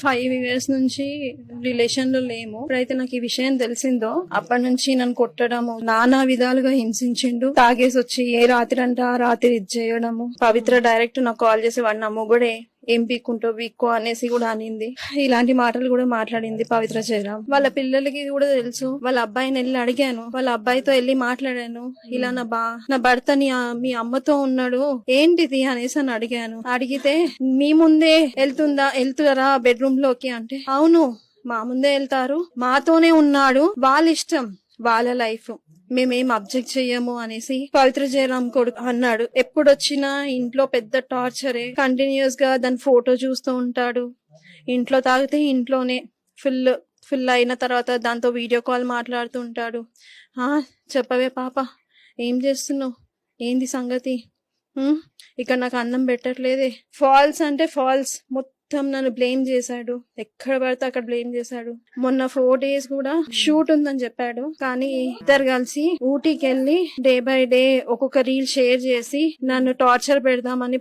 5 years నుంచి relation లో లేము. ఎప్పుడైతే నాకు ఈ విషయం తెలిసిందో అప్పటి నుంచి నన్ను కొట్టడము, నానా విధాలుగా హింసించిండు. తాగేసి వచ్చి ఏ రాత్రి అంటే ఆ రాత్రి ఇది చేయడము. పవిత్ర డైరెక్ట్ నాకు కాల్ చేసి వాడు నా మొగుడే, ఏం పీక్కుంటో వీక్కో అనేసి కూడా అనింది. ఇలాంటి మాటలు కూడా మాట్లాడింది పవిత్ర జయరాం. వాళ్ళ పిల్లలకి కూడా తెలుసు. వాళ్ళ అబ్బాయిని వెళ్ళి అడిగాను, వాళ్ళ అబ్బాయితో వెళ్ళి మాట్లాడాను. ఇలా నా భర్త మీ అమ్మతో ఉన్నాడు ఏంటిది అనేసి అని అడిగాను. అడిగితే మీ ముందే వెళ్తారా బెడ్రూమ్ లోకి అంటే, అవును మా ముందే వెళ్తారు, మాతోనే ఉన్నాడు, వాళ్ళ ఇష్టం వాళ్ళ లైఫ్, మేమేం అబ్జెక్ట్ చెయ్యము అనేసి పవిత్ర జయరాం కొడుకు అన్నాడు. ఎప్పుడొచ్చినా ఇంట్లో పెద్ద టార్చరే. కంటిన్యూస్ గా దాని ఫోటో చూస్తూ ఉంటాడు. ఇంట్లో తాగితే ఇంట్లోనే ఫుల్ అయిన తర్వాత దాంతో వీడియో కాల్ మాట్లాడుతూ ఉంటాడు. చెప్పవే పాప, ఏం చేస్తున్నావు, ఏంది సంగతి, ఇక్కడ నాకు అన్నం పెట్టట్లేదే. ఫాల్స్ అంటే ఫాల్స్ మొత్తం నన్ను బ్లేమ్ చేశాడు. ఎక్కడ పడితే అక్కడ బ్లేమ్ చేశాడు. మొన్న 4 days కూడా షూట్ ఉందని చెప్పాడు. కానీ ఇద్దరు కలిసి ఊటీకి వెళ్ళి డే బై డే ఒక్కొక్క రీల్ షేర్ చేసి నన్ను టార్చర్ పెడదామని